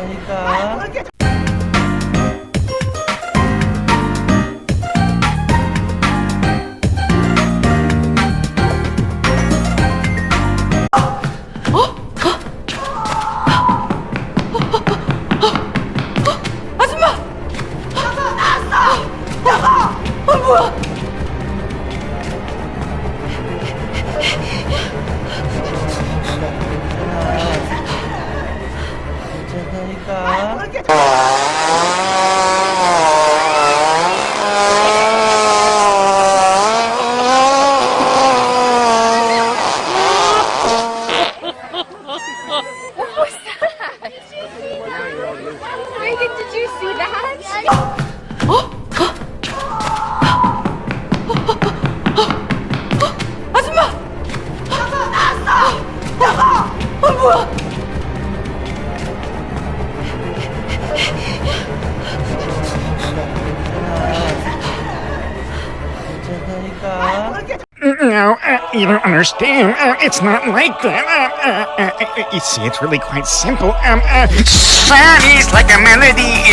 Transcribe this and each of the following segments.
괜찮다니까. Reagan, did you see that? No, you don't understand. It's not like that. You see, it's really quite simple. Sound is like a melody.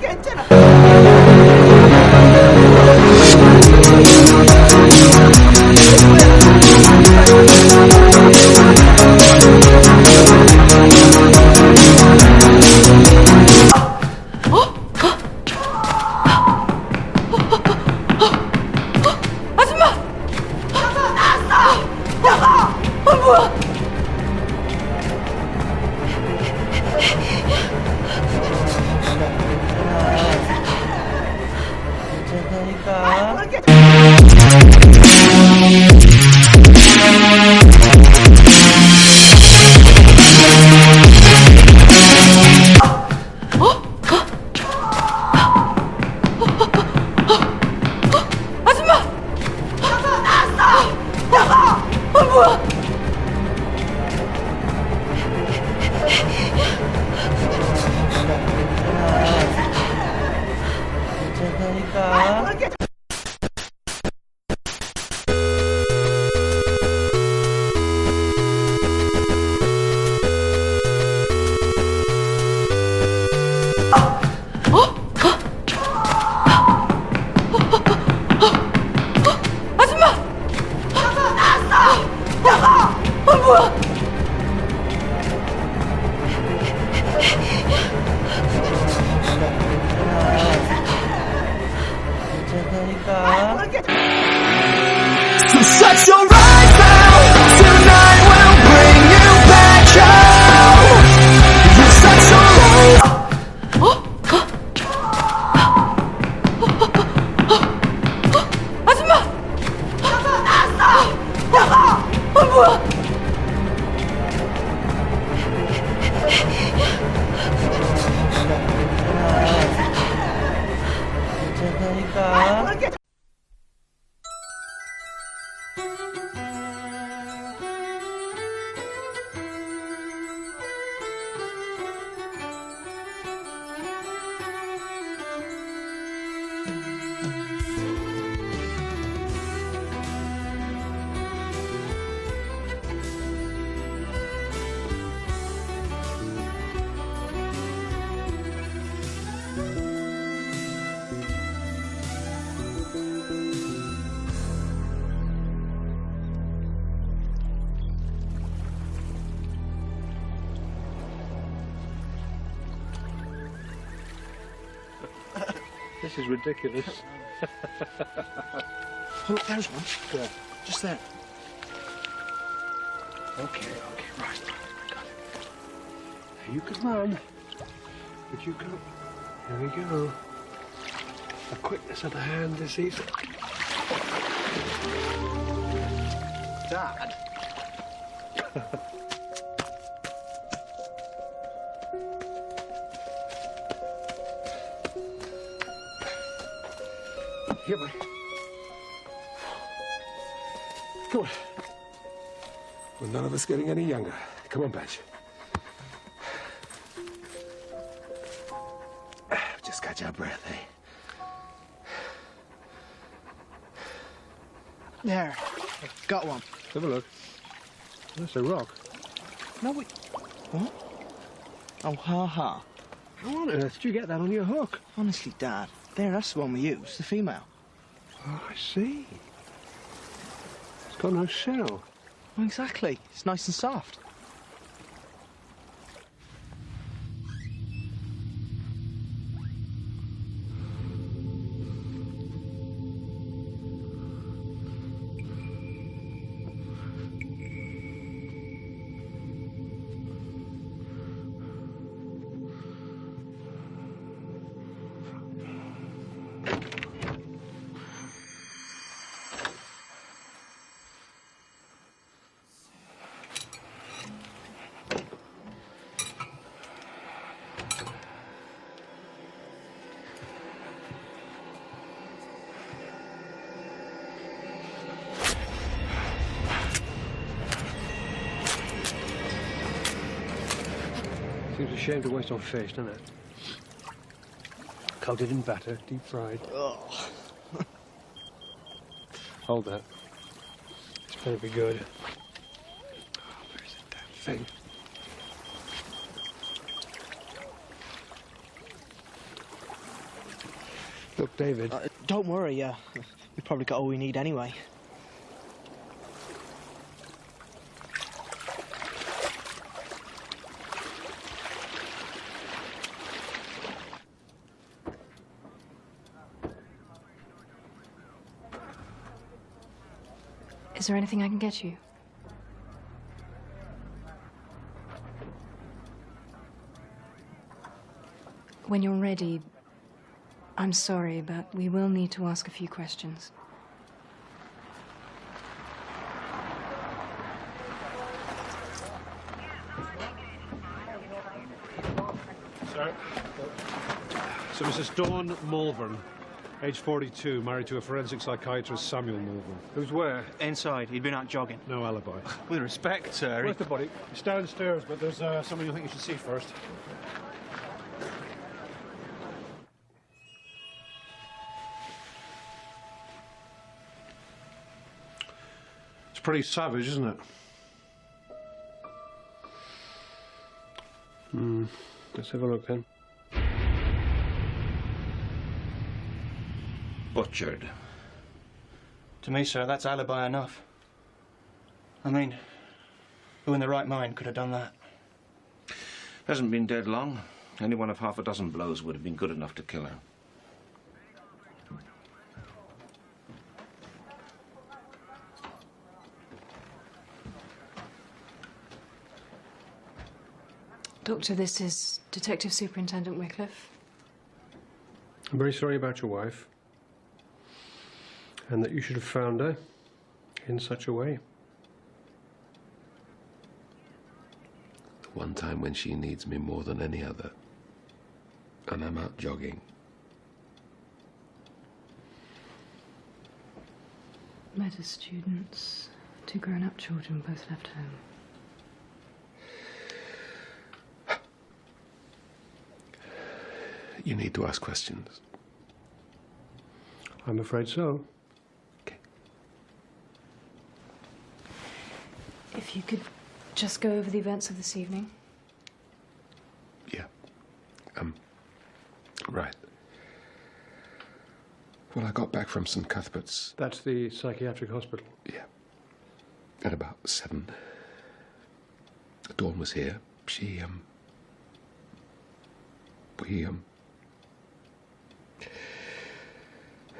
괜찮아. Shut your eyes now. Tonight will bring you back home. You shut your eyes. 아줌마! 뭐야? This is ridiculous. Oh, look, there's one. Yeah. Just there. Okay, right. You can run, but you can't. Here we go. The quickness of the hand is easy. Dad? Here, boy. Come on. Well, none of us getting any younger. Come on, Badge. Just catch our breath, eh? There, got one. Have a look. That's a rock. No, wait. What? Oh, ha ha. How on earth did you get that on your hook? Honestly, Dad, that's the one we use, the female. Oh, I see. It's got no shell. Well, exactly. It's nice and soft. Seems a shame to waste on fish, doesn't it? Coated in batter, deep fried. Oh. Hold that. This better be good. Oh, where's the damn thing? Look, David. Don't worry, we've probably got all we need anyway. Is there anything I can get you? When you're ready, I'm sorry, but we will need to ask a few questions. Sir? So Mrs. Dawn Malvern, age 42, married to a forensic psychiatrist, Samuel Malvern. Who's where? Inside. He'd been out jogging. No alibi. With respect, sir. Where's the body? It's downstairs, but there's someone you think you should see first. It's pretty savage, isn't it? Let's have a look then. Butchered. To me, sir, that's alibi enough. I mean, who in their right mind could have done that? Hasn't been dead long. Only one of half a dozen blows would have been good enough to kill her. Doctor, this is Detective Superintendent Wycliffe. I'm very sorry about your wife. And that you should have found her in such a way. The one time when she needs me more than any other. And I'm out jogging. Meta students, 2 grown-up children, both left home. You need to ask questions. I'm afraid so. Okay. If you could just go over the events of this evening. Yeah. Right. Well, I got back from St. Cuthbert's. That's the psychiatric hospital. Yeah. At about 7. Dawn was here.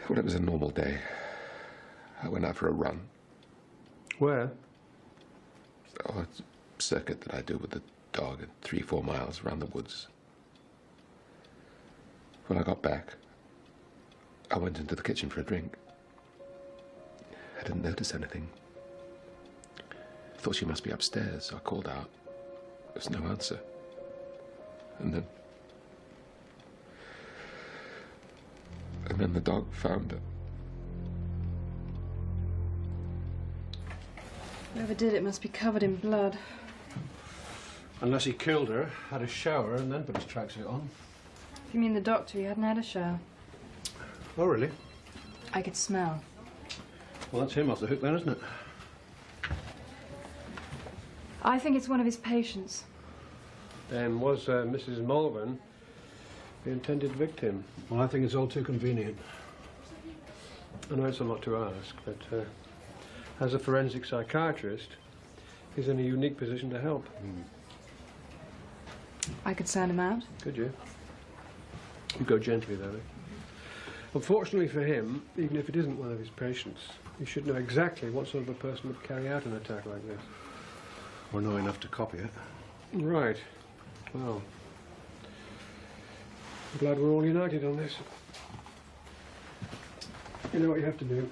Well, it was a normal day. I went out for a run. Where? Oh, it's a circuit that I do with the dog at 3-4 miles around the woods. When I got back, I went into the kitchen for a drink. I didn't notice anything. Thought she must be upstairs, so I called out. There was no answer. And then the dog found her. Whoever did it must be covered in blood. Unless he killed her, had a shower, and then put his tracksuit on. If you mean the doctor, he hadn't had a shower. Oh, really? I could smell. Well, that's him off the hook then, isn't it? I think it's one of his patients. Then was Mrs. Malvern the intended victim? Well, I think it's all too convenient. I know it's a lot to ask, but as a forensic psychiatrist, he's in a unique position to help. I could sound him out. Could you? You go gently, though. Unfortunately for him, even if it isn't one of his patients, he should know exactly what sort of a person would carry out an attack like this. Or know enough to copy it. Right. Well, I'm glad we're all united on this. You know what you have to do.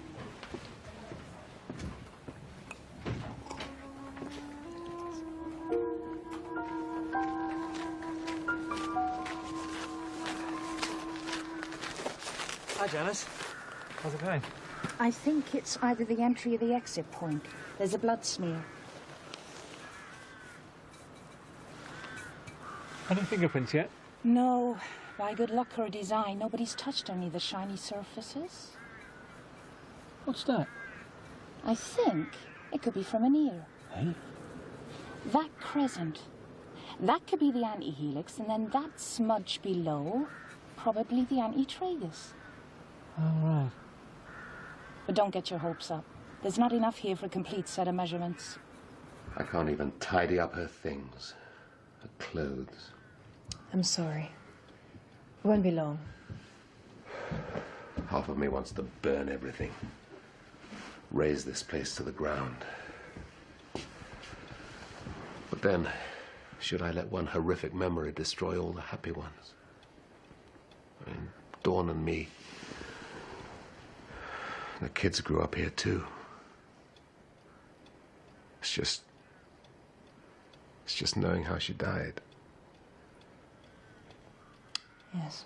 Hi, Janice. How's it going? I think it's either the entry or the exit point. There's a blood smear. Any fingerprints yet? No. By good luck or design, nobody's touched any of the shiny surfaces. What's that? I think it could be from an ear. Hey? That crescent. That could be the antihelix, and then that smudge below, probably the antitragus. All right. But don't get your hopes up. There's not enough here for a complete set of measurements. I can't even tidy up her things. Her clothes. I'm sorry. It won't be long. Half of me wants to burn everything. Raze this place to the ground. But then, should I let one horrific memory destroy all the happy ones? I mean, Dawn and me. The kids grew up here too. It's just knowing how she died. Yes.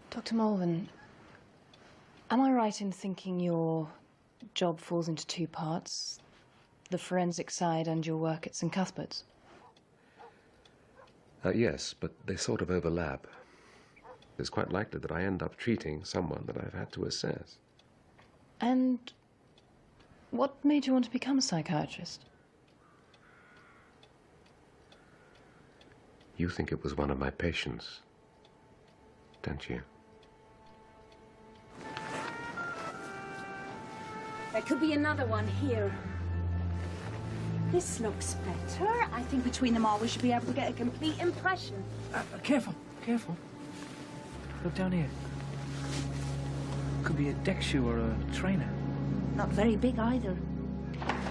Dr. Malvern, am I right in thinking your job falls into 2 parts? The forensic side and your work at St. Cuthbert's? Yes, but they sort of overlap. It's quite likely that I end up treating someone that I've had to assess. And what made you want to become a psychiatrist? You think it was one of my patients, don't you? There could be another one here. This looks better. I think between them all we should be able to get a complete impression. Careful, careful. Look down here. Could be a deck shoe or a trainer. Not very big either.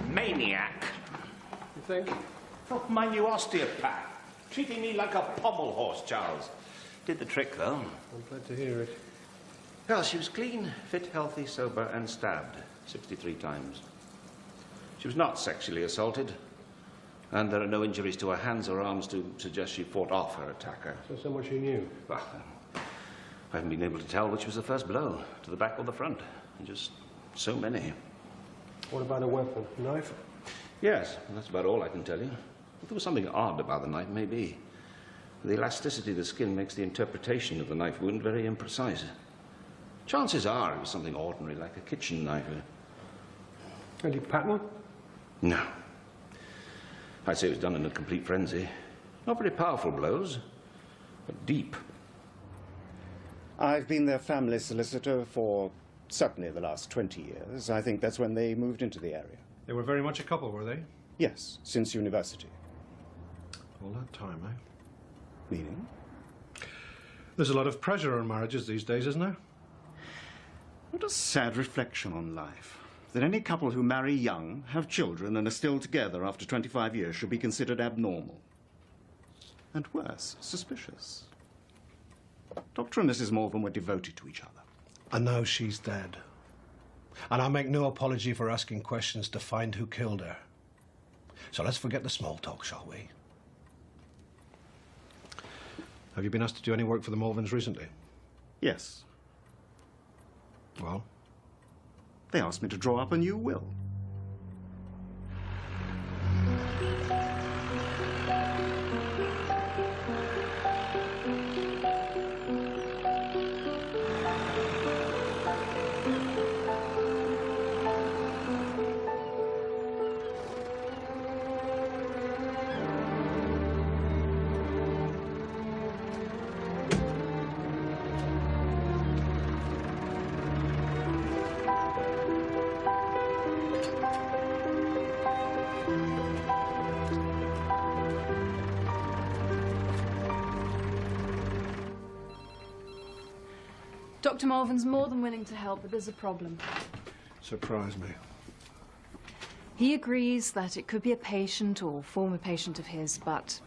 Maniac. You think? Oh, my new osteopath. Treating me like a pommel horse, Charles. Did the trick, though. I'm glad to hear it. Well, she was clean, fit, healthy, sober, and stabbed 63 times. She was not sexually assaulted, and there are no injuries to her hands or arms to suggest she fought off her attacker. So much you knew? Well, I haven't been able to tell which was the first blow, to the back or the front. Just so many. What about a weapon? A knife? Yes, that's about all I can tell you. If there was something odd about the knife, maybe. The elasticity of the skin makes the interpretation of the knife wound very imprecise. Chances are it was something ordinary, like a kitchen knife. Any pattern? No. I'd say it was done in a complete frenzy. Not very powerful blows, but deep. I've been their family solicitor for certainly the last 20 years. I think that's when they moved into the area. They were very much a couple, were they? Yes, since university. All that time, eh? Meaning? There's a lot of pressure on marriages these days, isn't there? What a sad reflection on life. That any couple who marry young, have children, and are still together after 25 years should be considered abnormal. And worse, suspicious. Dr. and Mrs. Morven were devoted to each other. And now she's dead. And I make no apology for asking questions to find who killed her. So let's forget the small talk, shall we? Have you been asked to do any work for the Morvens recently? Yes. Well? They asked me to draw up a new will. Dr. Morven's more than willing to help, but there's a problem. Surprise me. He agrees that it could be a patient or former patient of his, but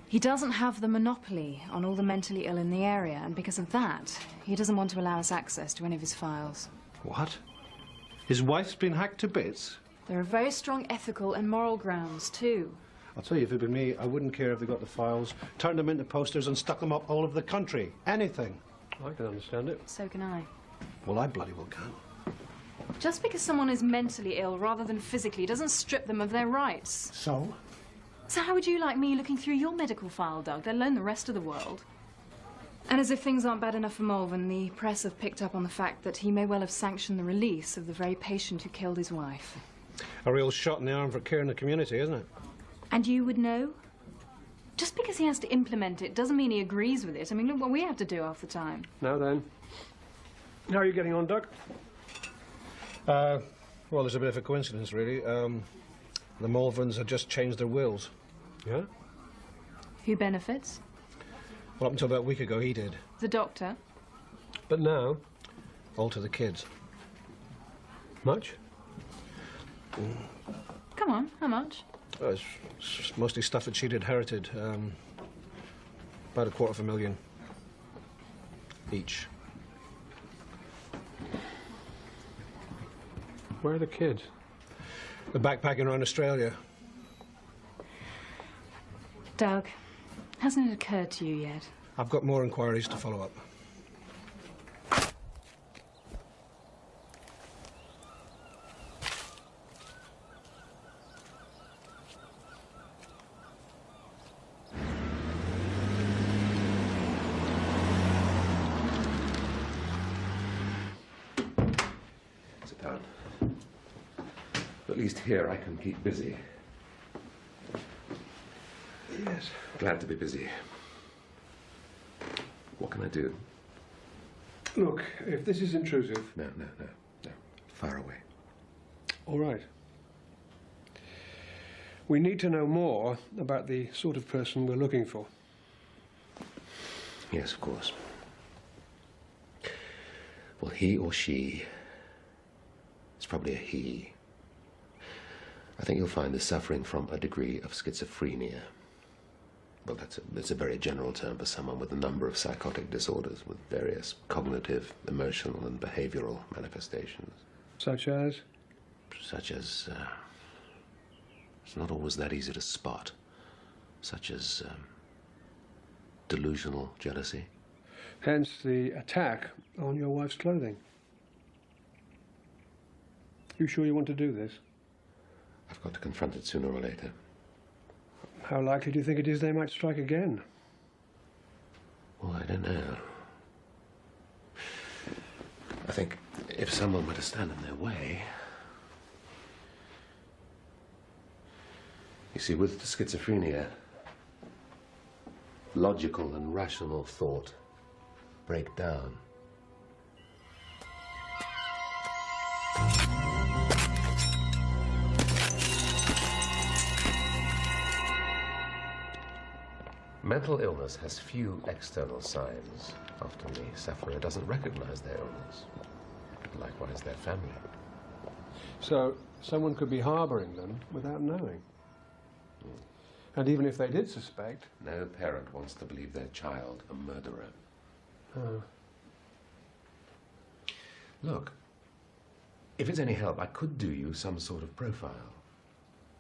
he doesn't have the monopoly on all the mentally ill in the area, and because of that, he doesn't want to allow us access to any of his files. What? His wife's been hacked to bits? There are very strong ethical and moral grounds, too. I'll tell you, if it were me, I wouldn't care if they got the files, turned them into posters and stuck them up all over the country. Anything. I can understand it. So can I. Well, I bloody well can. Just because someone is mentally ill rather than physically doesn't strip them of their rights. So? So how would you like me looking through your medical file, Doug, let alone the rest of the world? And as if things aren't bad enough for Morven, the press have picked up on the fact that he may well have sanctioned the release of the very patient who killed his wife. A real shot in the arm for care in the community, isn't it? And you would know? Just because he has to implement it doesn't mean he agrees with it. I mean, look what we have to do half the time. Now then. How are you getting on, Doug? Well, there's a bit of a coincidence, really. The Morvens had just changed their wills. Yeah? Few benefits. Well, up until about a week ago, he did. The doctor. But now, all to the kids. Much? Come on, how much? It's mostly stuff that she'd inherited. About $250,000 each. Where are the kids? They're backpacking around Australia. Doug, hasn't it occurred to you yet? I've got more inquiries to follow up. Sit down. At least here I can keep busy. Yes. Glad to be busy. What can I do? Look, if this is intrusive... No. Far away. All right. We need to know more about the sort of person we're looking for. Yes, of course. Well, he or she... It's probably a he. I think you'll find they're suffering from a degree of schizophrenia. Well, that's a very general term for someone with a number of psychotic disorders with various cognitive, emotional, and behavioral manifestations. Such as? Such as, it's not always that easy to spot. Such as, delusional jealousy. Hence the attack on your wife's clothing. You sure you want to do this? I've got to confront it sooner or later. How likely do you think it is they might strike again? Well, I don't know. I think if someone were to stand in their way... You see, with schizophrenia, logical and rational thought break down. Mental illness has few external signs. Often the sufferer doesn't recognize their illness. Likewise, their family. So, someone could be harboring them without knowing. And even if they did suspect... No parent wants to believe their child a murderer. Oh. Look, if it's any help, I could do you some sort of profile.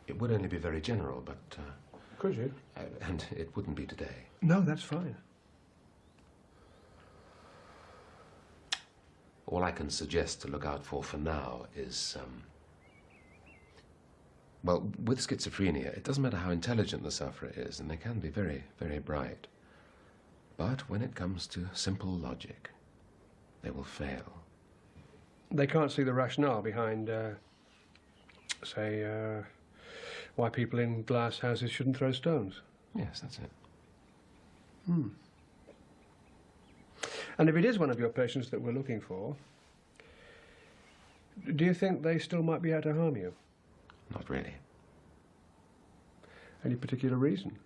It would only be very general, but... Could you? And it wouldn't be today. No, that's fine. All I can suggest to look out for now is, well, with schizophrenia, it doesn't matter how intelligent the sufferer is, and they can be very, very bright. But when it comes to simple logic, they will fail. They can't see the rationale behind, say, why people in glass houses shouldn't throw stones. Yes, that's it. And if it is one of your patients that we're looking for, do you think they still might be out to harm you? Not really. Any particular reason?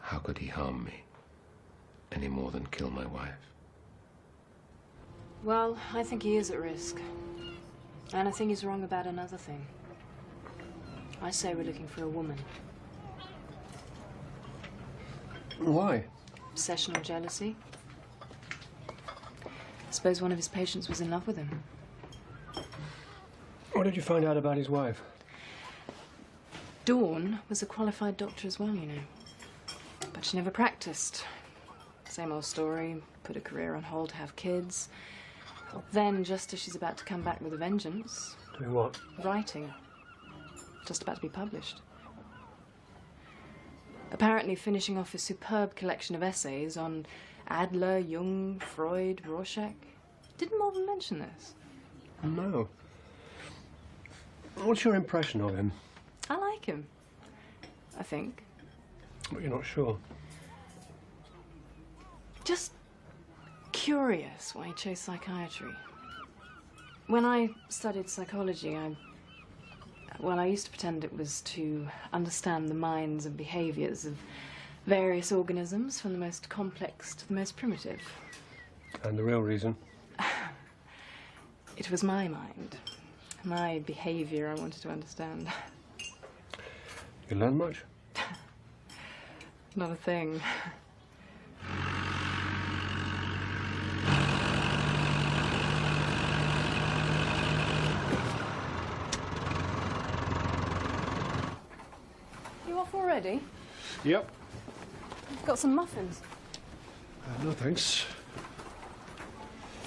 How could he harm me any more than kill my wife? Well, I think he is at risk. And I think he's wrong about another thing. I say we're looking for a woman. Why? Obsessional jealousy. I suppose one of his patients was in love with him. What did you find out about his wife? Dawn was a qualified doctor as well, you know. But she never practiced. Same old story, put her career on hold to have kids. Then, just as she's about to come back with a vengeance... Doing what? Writing. Just about to be published. Apparently finishing off a superb collection of essays on Adler, Jung, Freud, Rorschach. Didn't Morgan mention this? No. What's your impression of him? I like him. I think. But you're not sure. Just curious why he chose psychiatry. When I studied psychology, I used to pretend it was to understand the minds and behaviours of various organisms, from the most complex to the most primitive. And the real reason? It was my mind, my behaviour I wanted to understand. You learn much? Not a thing. You off already? Yep. Got some muffins. No, thanks.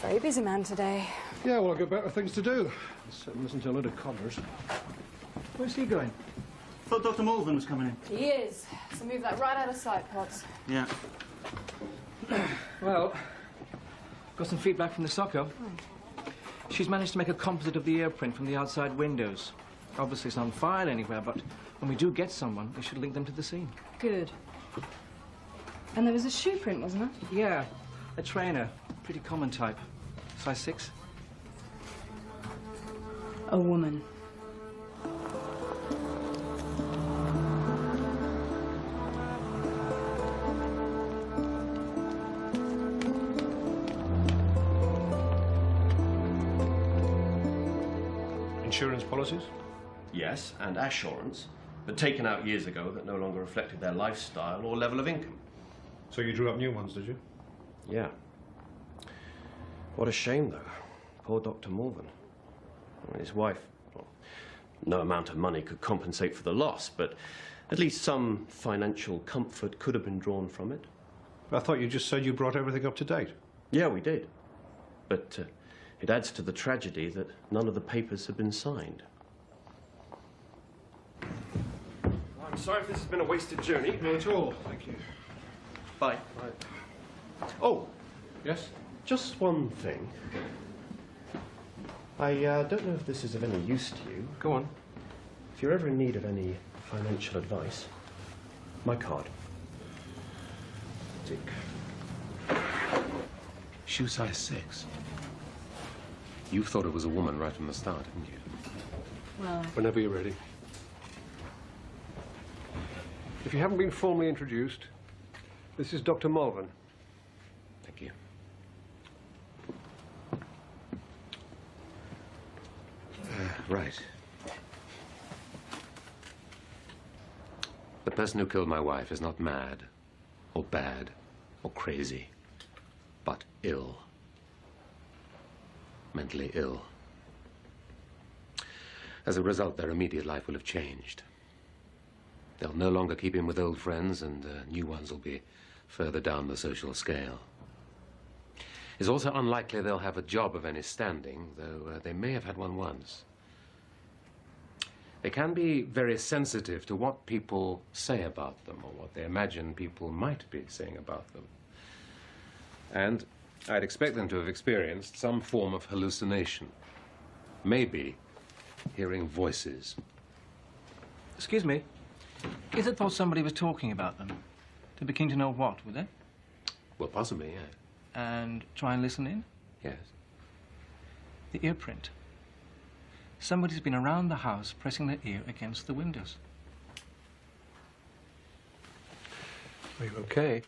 Very busy man today. Yeah, well, I've got better things to do. Sit and listen to a load of coddlers. Where's he going? Thought Dr. Mullivan was coming in. He is. So move that right out of sight, Potts. Yeah. Well, got some feedback from the Socko. She's managed to make a composite of the ear print from the outside windows. Obviously it's not on file anywhere, but When we do get someone, we should link them to the scene. Good. And there was a shoe print, wasn't there? Yeah, a trainer. Pretty common type. Size 6. A woman. Insurance policies? Yes, and assurance, but taken out years ago that no longer reflected their lifestyle or level of income. So you drew up new ones, did you? Yeah. What a shame, though. Poor Dr. Morgan. His wife, well, no amount of money could compensate for the loss, but at least some financial comfort could have been drawn from it. I thought you just said you brought everything up to date. Yeah, we did. But it adds to the tragedy that none of the papers have been signed. I'm sorry if this has been a wasted journey. Not at all, thank you. Bye. Oh, Yes? just one thing. I don't know if this is of any use to you. Go on. If you're ever in need of any financial advice, my card. Tick. Shoe size 6. You thought it was a woman right from the start, didn't you? Well, Whenever you're ready. If you haven't been formally introduced, this is Dr. Malvern. Thank you. Right. The person who killed my wife is not mad, or bad, or crazy, but ill. Mentally ill. As a result, their immediate life will have changed. They'll no longer keep in with old friends, and new ones will be further down the social scale. It's also unlikely they'll have a job of any standing, though they may have had one once. They can be very sensitive to what people say about them, or what they imagine people might be saying about them. And I'd expect them to have experienced some form of hallucination. Maybe hearing voices. Excuse me. Is it thought somebody was talking about them? To be keen to know what, would they? Well, possibly, yeah. And try and listen in? Yes. The ear print. Somebody's been around the house pressing their ear against the windows. Are you okay?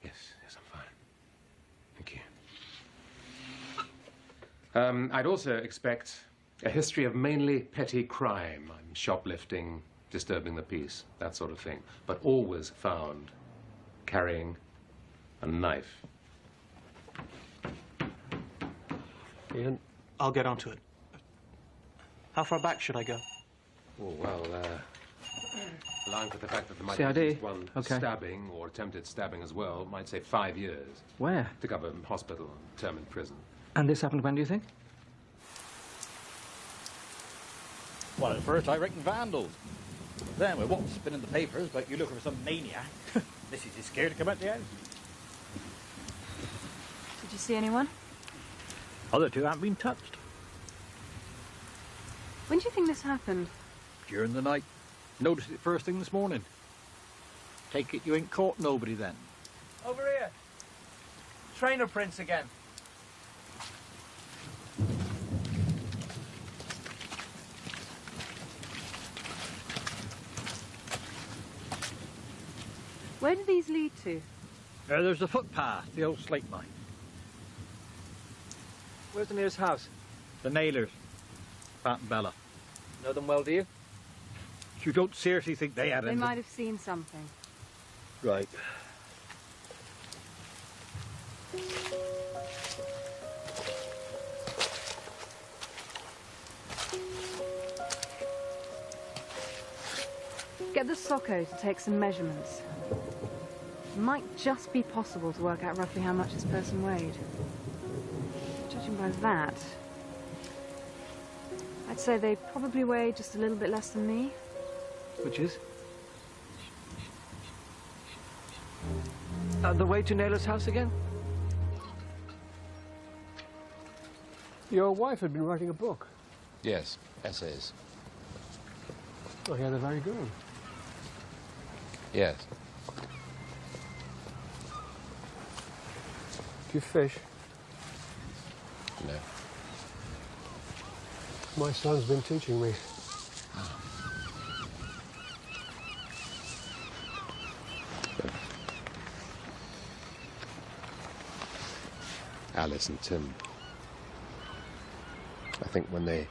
Yes, I'm fine. Thank you. I'd also expect a history of mainly petty crime, shoplifting, disturbing the peace, that sort of thing, but always found carrying a knife. Ian? I'll get onto it. How far back should I go? Oh, well, allowing for the fact that there might CID? be at least one Okay. stabbing or attempted stabbing as well, might say 5 years Where? to cover hospital and term in prison. And this happened when, do you think? Well, at first I reckon vandals. Then with what's been in the papers about you looking for some maniac, Mrs. is scared to come out the house. did you see anyone? Other two haven't been touched. When do you think this happened? During the night. Noticed it first thing this morning. Take it you ain't caught nobody then. Over here. Trainer prints again. Where do these lead to? There's the footpath, the old slate mine. Where's the nearest house? The Nailers. Pat and Bella. Know them well, do you? You don't seriously think they had They anything? might have seen something. Right. Get the Socko to take some measurements. It might just be possible to work out roughly how much this person weighed. Judging by that, I'd say they probably weigh just a little bit less than me. Which is? The way to Naylor's house again? Your wife had been writing a book. Yes, essays. Oh, yeah, they're very good. Yes. Do you fish? No. My son's been teaching me. Alice and Tim. I think when they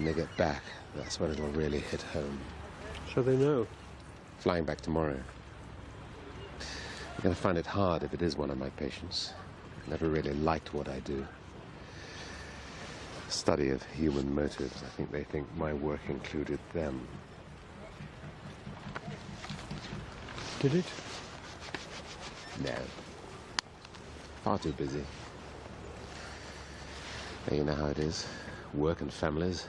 get back, that's when it'll really hit home. So they know. Flying back tomorrow. I'm going to find it hard if it is one of my patients. Never really liked what I do. Study of human motives. I think they think my work included them. Did it? No. Far too busy. You know how it is. Work and families.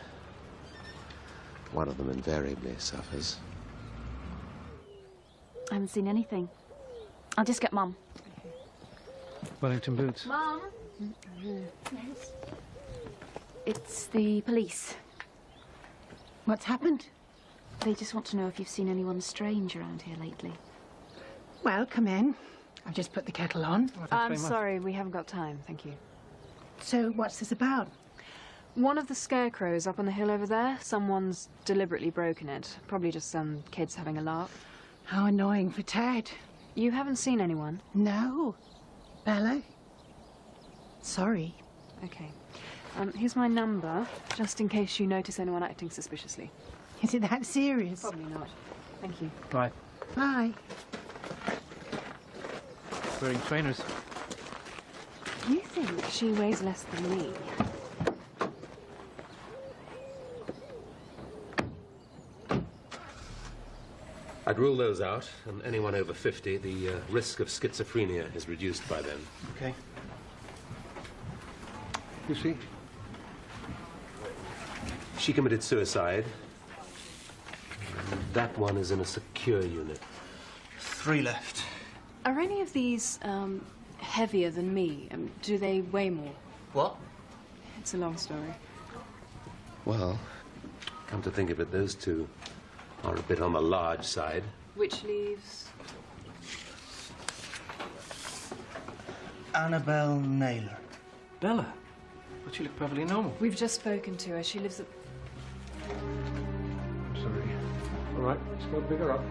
One of them invariably suffers. I haven't seen anything. I'll just get Mum. Wellington boots. Mum? Yes? It's the police. What's happened? They just want to know if you've seen anyone strange around here lately. Well, come in. I've just put the kettle on. I'm sorry, we haven't got time, thank you. So, what's this about? One of the scarecrows up on the hill over there, someone's deliberately broken it. Probably just some kids having a lark. How annoying for Ted. You haven't seen anyone? No. Bella? Sorry. Okay. Here's my number, just in case you notice anyone acting suspiciously. Is it that serious? Probably not. Thank you. Bye. Bye. Wearing trainers. You think she weighs less than me? I'd rule those out, and anyone over 50, the risk of schizophrenia is reduced by then. Okay. You see? She committed suicide. And that one is in a secure unit. 3 left. Are any of these, heavier than me? Do they weigh more? What? It's a long story. Well, come to think of it, those two are a bit on the large side. Which leaves... Annabelle Naylor. Bella? But you look perfectly normal. We've just spoken to her. She lives at... I'm sorry. All right, let's go pick her up.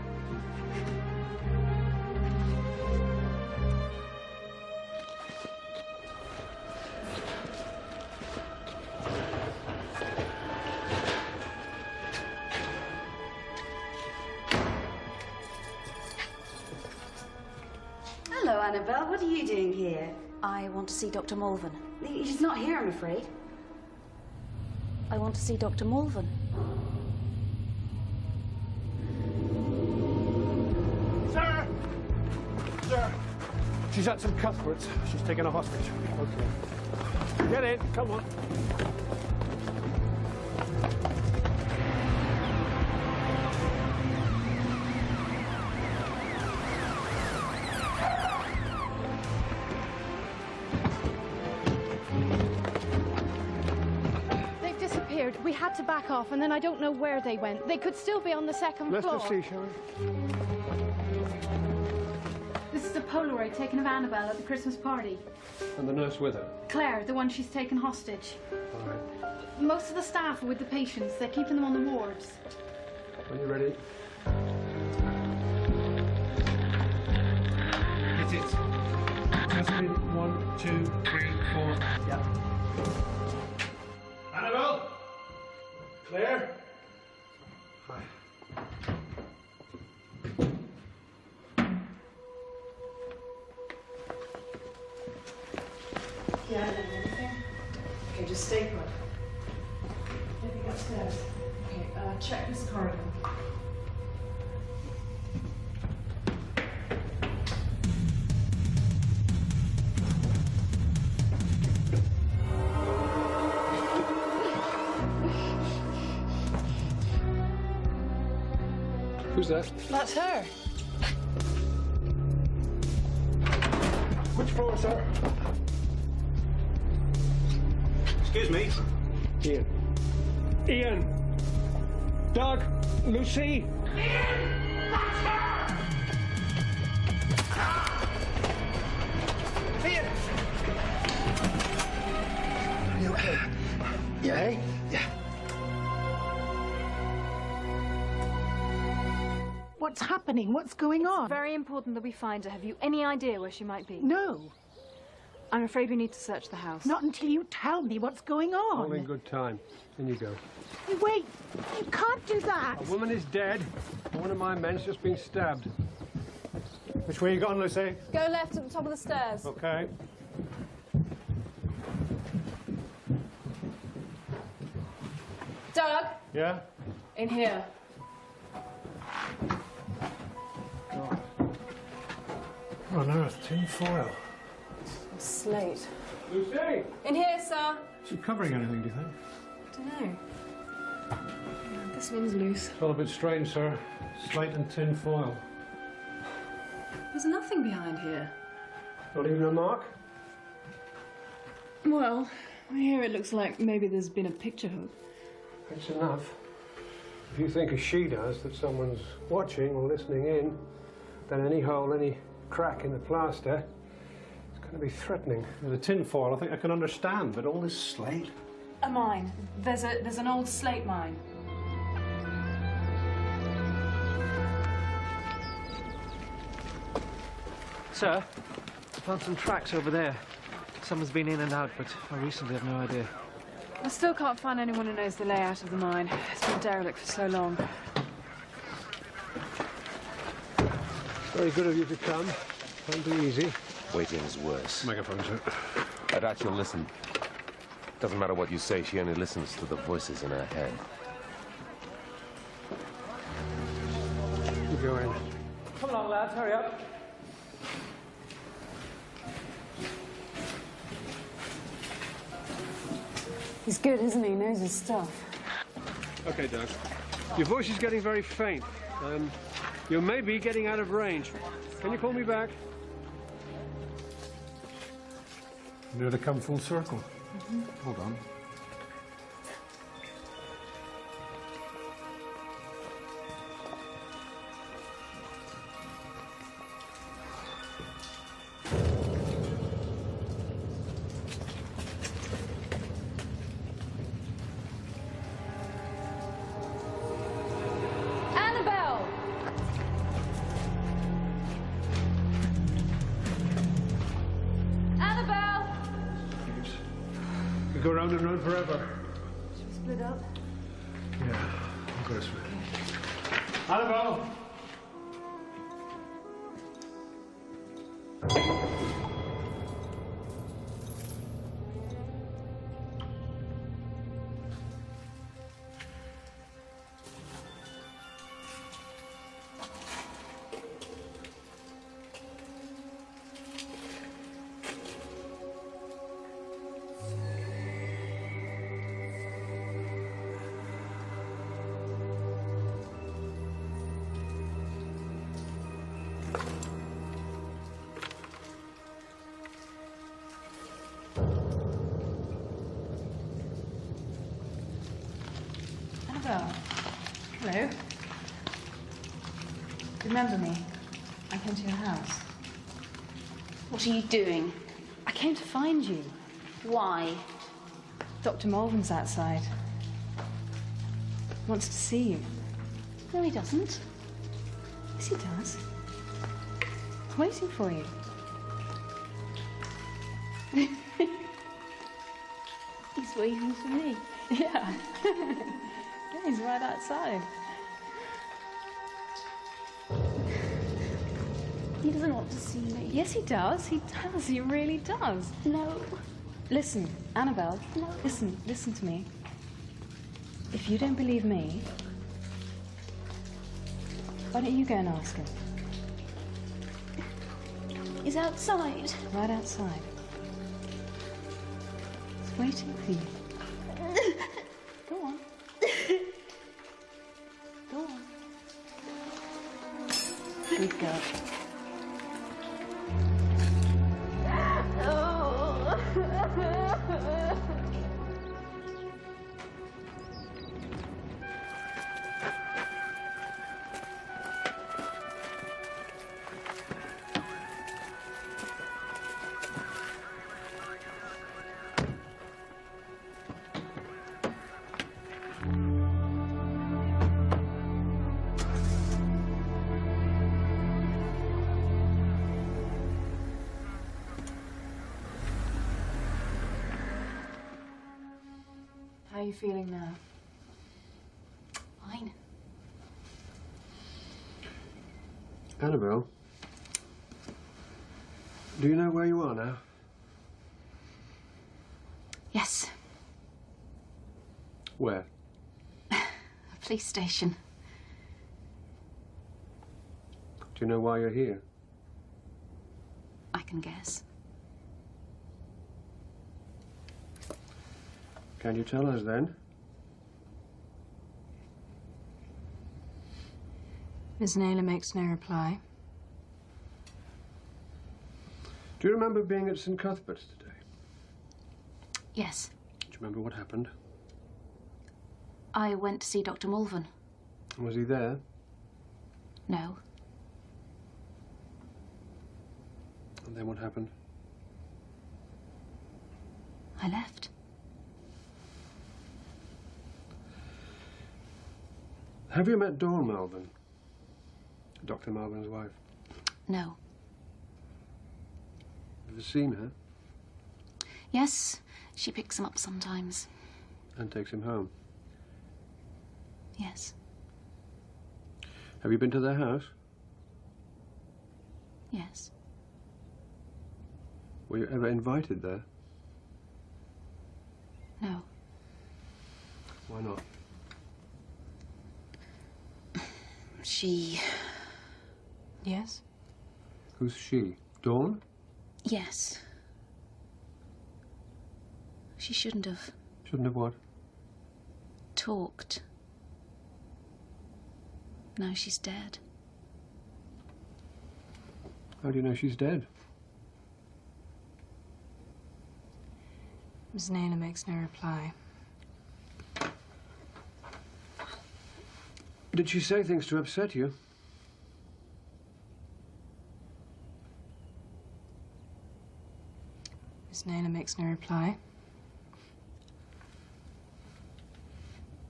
Hello, Annabelle. What are you doing here? I want to see Dr. Mulvin. He's not here, I'm afraid. I want to see Dr. Mulvin. Sir! Sir! She's at some Cuthbert's. She's taken a hostage. Okay. Get in, come on. We had to back off, and then I don't know where they went. They could still be on the second floor. Let's just see, shall we? This is a Polaroid taken of Annabelle at the Christmas party. And the nurse with her? Claire, the one she's taken hostage. All right. Most of the staff are with the patients. They're keeping them on the wards. When you're ready. Hit it. Just me. 1, 2, 3, 4. Yeah. Annabelle! Claire? Hi. Yeah, anything? Okay, just stay put. Anything upstairs? Okay, check this corridor. Who's that? That's her. Which floor, sir? Excuse me. Ian. Ian! Doug! Lucy! You okay? Yeah? Yeah. What's happening? What's going on? It's very important that we find her. Have you any idea where she might be? No. I'm afraid we need to search the house. Not until you tell me what's going on. All in good time. In you go. Wait, you can't do that. A woman is dead. One of my men's just been stabbed. Which way you gone, Lucy? Go left at the top of the stairs. Okay. Doug, Yeah? in here. What on earth? Tin foil. A slate. Lucy! In here, sir. Is she covering anything, do you think? I don't know. This one's loose. It's all a bit strange, sir. Slate and tin foil. There's nothing behind here. Not even a mark? Well, here it looks like maybe there's been a picture hook. It's enough. If you think, as she does, that someone's watching or listening in, then any hole, any crack in the plaster, it's going to be threatening. The tin foil, I think I can understand, but all this slate? A mine. There's an old slate mine. Sir, I found some tracks over there. Someone's been in and out, but I recently have no idea. I still can't find anyone who knows the layout of the mine. It's been derelict for so long. Very good of you to come. Won't be easy. Waiting is worse. Megaphone, sir. Adat, you'll listen. Doesn't matter what you say, she only listens to the voices in her head. You go in. Come along, lads, hurry up. He's good, isn't he? He knows his stuff. Okay, Doug. Your voice is getting very faint. You may be getting out of range. Can you call me back? Nearly come full circle. Hold on. Annabelle! Annabelle! We go round and round forever. Should we split up? Yeah, I'll go this way. Annabelle! Annabelle. Hello. Remember me? I came to your house. What are you doing? I came to find you. Why? Dr. Malvin's outside. Wants to see you. No, he doesn't. Yes, he does. He's waiting for you. He's waiting for me. Yeah. Yeah, he's right outside. He doesn't want to see me. Yes, he does. He does. He really does. No. Listen, Annabelle. No. Listen to me. If you don't believe me, why don't you go and ask him? He's outside. Right outside. He's waiting for you. Go on. Go on. Good girl. How are you feeling now? Fine. Annabelle, do you know where you are now? Yes, Where? a police station. Do you know why you're here? I can guess. Can you tell us then? Miss Naylor makes no reply. Do you remember being at St. Cuthbert's today? Yes, Do you remember what happened? I went to see Dr. Mulvin. Was he there? No, And then what happened? I left. Have you met Dawn Melvin? Dr. Melvin's wife. No. Have you seen her? Yes, she picks him up sometimes. And takes him home. Yes. Have you been to their house? Yes. Were you ever invited there? No. Why not? She... Yes? Who's she? Dawn? Yes. She shouldn't have Shouldn't have what? talked. Now she's dead. How do you know she's dead? Miss Naylor makes no reply. Did she say things to upset you? Miss Naylor makes no reply.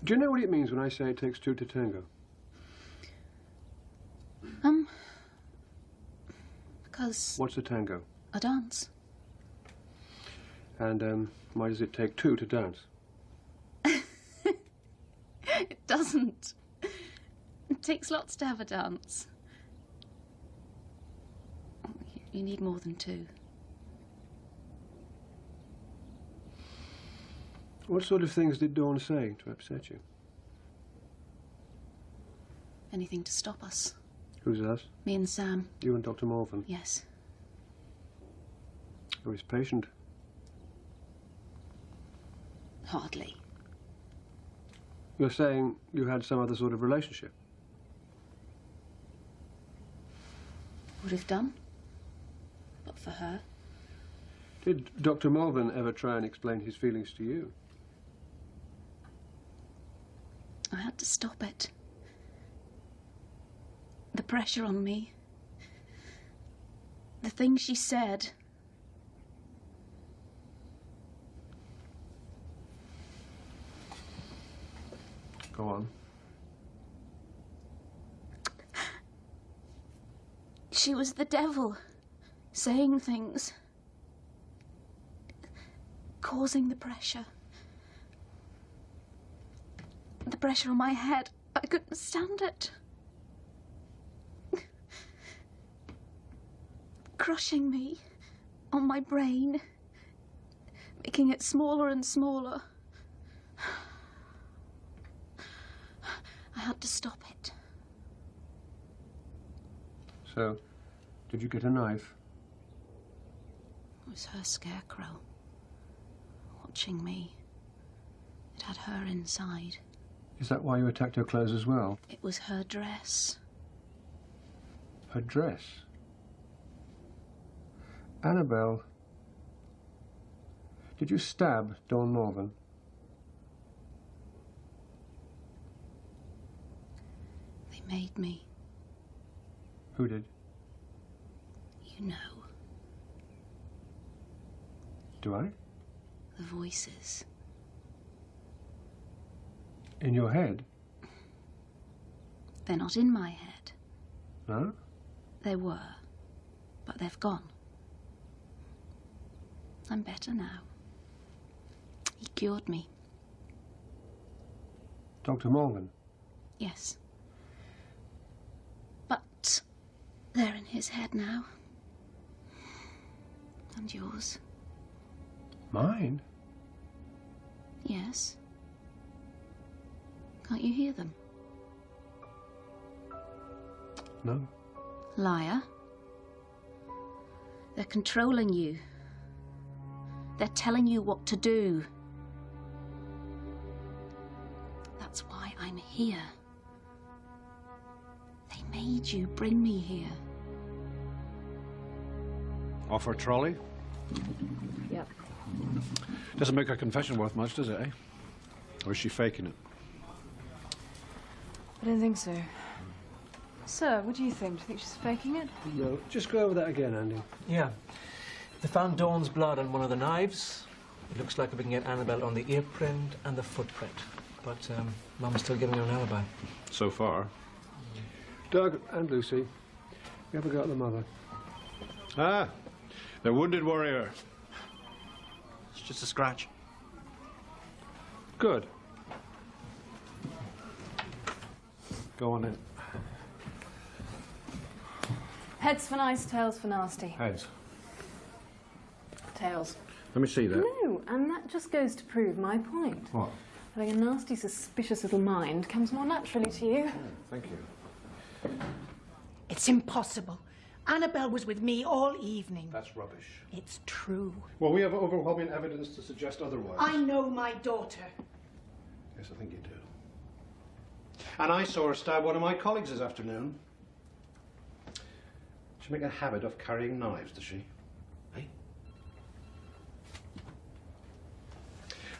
Do you know what it means when I say it takes two to tango? Because What's a tango? a dance. And why does it take two to dance? It doesn't. It takes lots to have a dance. You need more than two. What sort of things did Dawn say to upset you? Anything to stop us. Who's us? Me and Sam. You and Dr. Morvan. Yes. You're his patient. Hardly. You're saying you had some other sort of relationship? Would have done. But for her. Did Dr. Morvan ever try and explain his feelings to you? I had to stop it. The pressure on me. The things she said. Go on. She was the devil, saying things, causing the pressure. The pressure on my head, I couldn't stand it. Crushing me on my brain, making it smaller and smaller. I had to stop it. So, did you get a knife? It was her scarecrow, watching me. It had her inside. Is that why you attacked her clothes as well? It was her dress. Her dress? Annabelle, did you stab Dawn Morvan? They made me. Who did? You know. Do I? The voices. In your head? They're not in my head. No? They were. But they've gone. I'm better now. He cured me. Dr. Morgan? Yes. But they're in his head now. And yours. Mine? Yes. Can't you hear them? No. Liar. They're controlling you. They're telling you what to do. That's why I'm here. They made you bring me here. Off her trolley? Yep. Doesn't make her confession worth much, does it, eh? Or is she faking it? I don't think so. Sir, what do you think? Do you think she's faking it? No. Just go over that again, Andy. Yeah. They found Dawn's blood on one of the knives. It looks like we can get Annabelle on the ear print and the footprint. But Mum's still giving her an alibi. So far. Doug and Lucy, you ever got the mother? Ah, the wounded warrior. It's just a scratch. Good. Go on then. Heads for nice, tails for nasty. Heads. Tails. Let me see that. No, and that just goes to prove my point. What? Having a nasty, suspicious little mind comes more naturally to you. Thank you. It's impossible. Annabelle was with me all evening. That's rubbish. It's true. Well, we have overwhelming evidence to suggest otherwise. I know my daughter. Yes, I think you do. And I saw her stab one of my colleagues this afternoon. She make a habit of carrying knives, does she? Eh?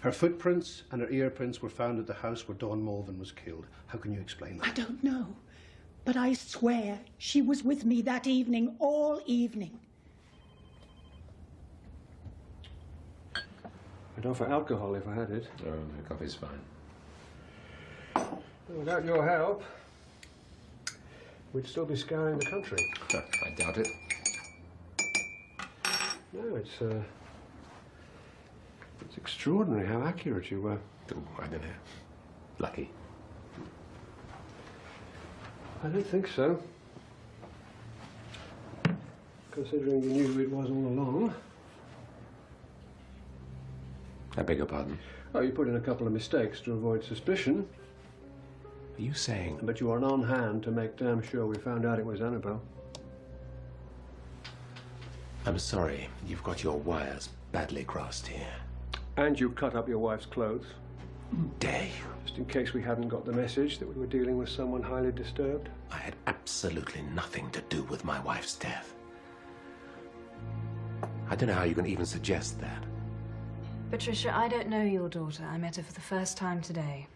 Her footprints and her ear prints were found at the house where Dawn Malvern was killed. How can you explain that? I don't know. But I swear she was with me that evening, all evening. I'd offer alcohol if I had it. Oh, no, coffee's fine. Without your help, we'd still be scouring the country. I doubt it. No, it's extraordinary how accurate you were. Oh, I don't know. Lucky. I don't think so. Considering you knew who it was all along. I beg your pardon? Oh, you put in a couple of mistakes to avoid suspicion. Are you saying... But you were on hand to make damn sure we found out it was Annabelle. I'm sorry, you've got your wires badly crossed here. And you cut up your wife's clothes. Dare you? Just in case we hadn't got the message that we were dealing with someone highly disturbed. I had absolutely nothing to do with my wife's death. I don't know how you can even suggest that. Patricia, I don't know your daughter. I met her for the first time today.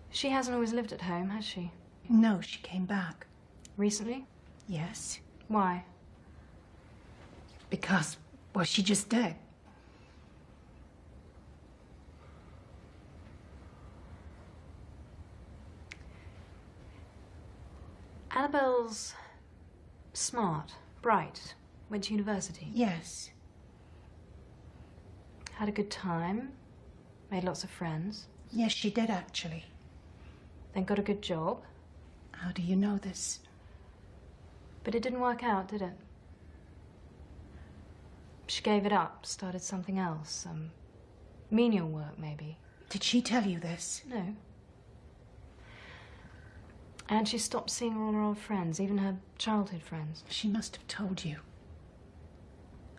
She hasn't always lived at home, has she? No, she came back. Recently? Yes. Why? Because, well, she just dead. Annabelle's smart, bright, went to university. Yes. Had a good time, made lots of friends. Yes, she did, actually. Then got a good job. How do you know this? But it didn't work out, did it? She gave it up, started something else, some menial work, maybe. Did she tell you this? No. And she stopped seeing all her old friends, even her childhood friends. She must have told you.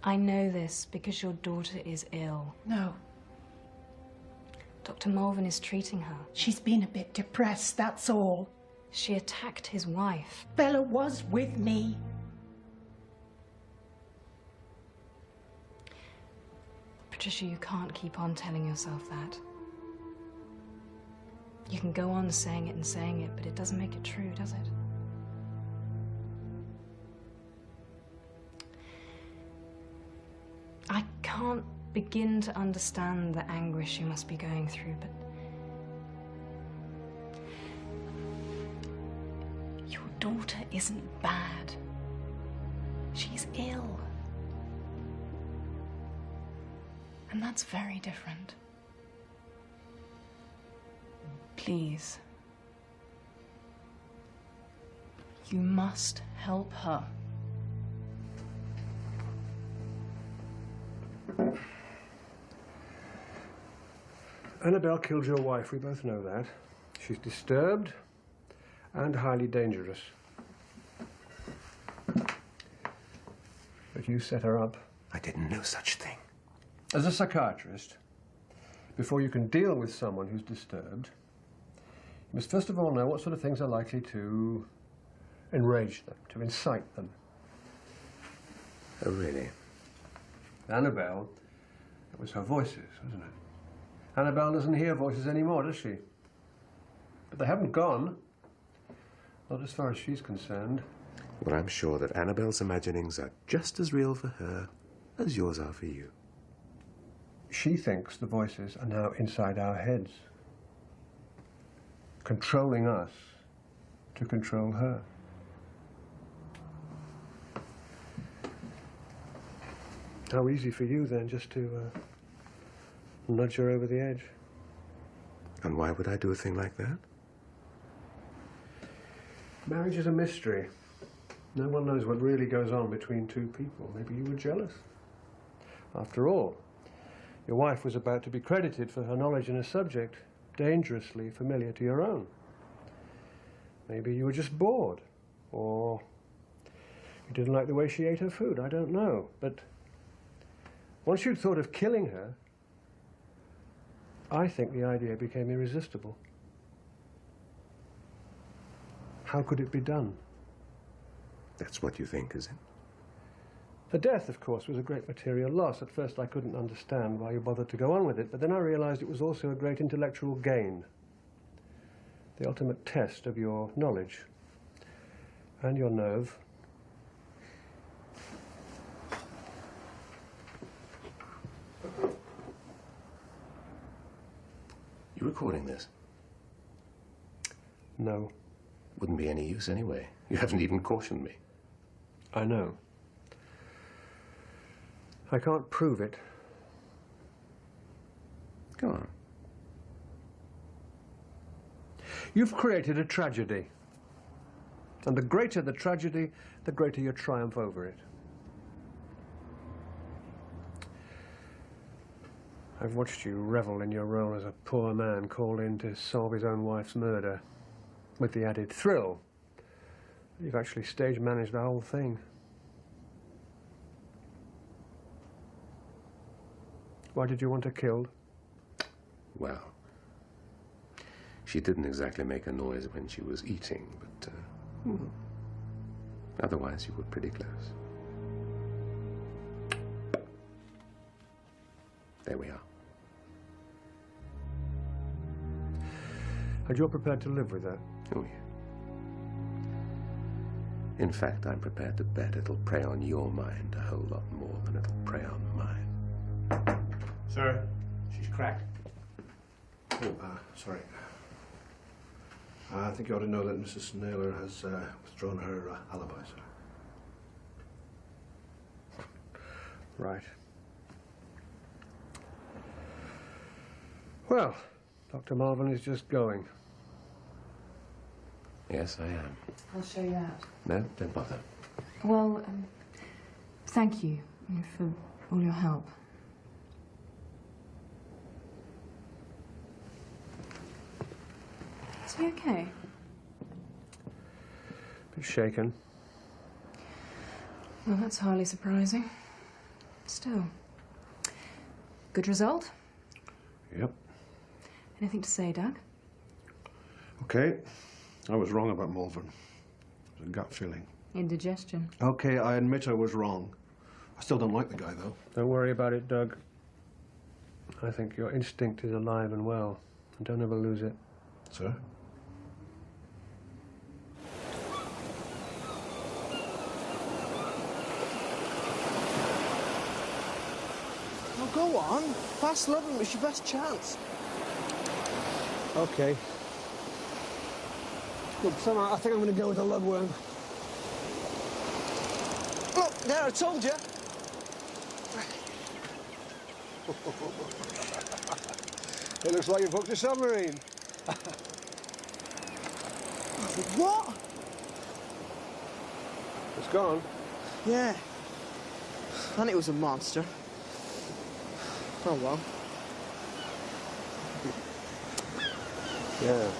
I know this because your daughter is ill. No. Dr. Malvern is treating her. She's been a bit depressed, that's all. She attacked his wife. Bella was with me. Patricia, you can't keep on telling yourself that. You can go on saying it, but it doesn't make it true, does it? I can't begin to understand the anguish you must be going through, but your daughter isn't bad. She's ill. And that's very different. Please. You must help her. Annabelle killed your wife, we both know that. She's disturbed and highly dangerous. But you set her up. I didn't know such thing. As a psychiatrist, before you can deal with someone who's disturbed, you must first of all know what sort of things are likely to enrage them, to incite them. Oh, really? Annabelle, it was her voices, wasn't it? Annabelle doesn't hear voices anymore, does she? But they haven't gone. Not as far as she's concerned. Well, I'm sure that Annabelle's imaginings are just as real for her as yours are for you. She thinks the voices are now inside our heads, controlling us to control her. How easy for you, then, just to nudge her over the edge. And why would I do a thing like that? Marriage is a mystery. No one knows what really goes on between two people. Maybe you were jealous. After all, your wife was about to be credited for her knowledge in a subject dangerously familiar to your own. Maybe you were just bored, or you didn't like the way she ate her food. I don't know. But once you'd thought of killing her, I think the idea became irresistible. How could it be done? That's what you think, is it? The death, of course, was a great material loss. At first I couldn't understand why you bothered to go on with it, but then I realized it was also a great intellectual gain. The ultimate test of your knowledge and your nerve. You recording this? No. Wouldn't be any use anyway. You haven't even cautioned me. I know. I can't prove it. Go on. You've created a tragedy. And the greater the tragedy, the greater your triumph over it. I've watched you revel in your role as a poor man called in to solve his own wife's murder, with the added thrill. You've actually stage managed the whole thing. Why did you want her killed? Well, she didn't exactly make a noise when she was eating, but otherwise you were pretty close. There we are. And you're prepared to live with that? Oh, yeah. In fact, I'm prepared to bet it'll prey on your mind a whole lot more than it'll prey on mine. Sir, she's cracked. Oh, sorry. I think you ought to know that Mrs. Naylor has withdrawn her alibi, sir. Right. Well, Dr. Marvin is just going. Yes, I am. I'll show you out. No, don't bother. Well, thank you for all your help. Is he okay? Bit shaken. Well, that's hardly surprising. Still. Good result? Yep. Anything to say, Doug? Okay. I was wrong about Malvern. It was a gut feeling. Indigestion. Okay, I admit I was wrong. I still don't like the guy, though. Don't worry about it, Doug. I think your instinct is alive and well. And don't ever lose it. Sir? Oh, go on. Fast loving was your best chance. Okay. Look, somehow I think I'm going to go with a lugworm. Look, there, I told you. It looks like you booked a submarine. What? It's gone. Yeah. And it was a monster. Oh well. Yeah.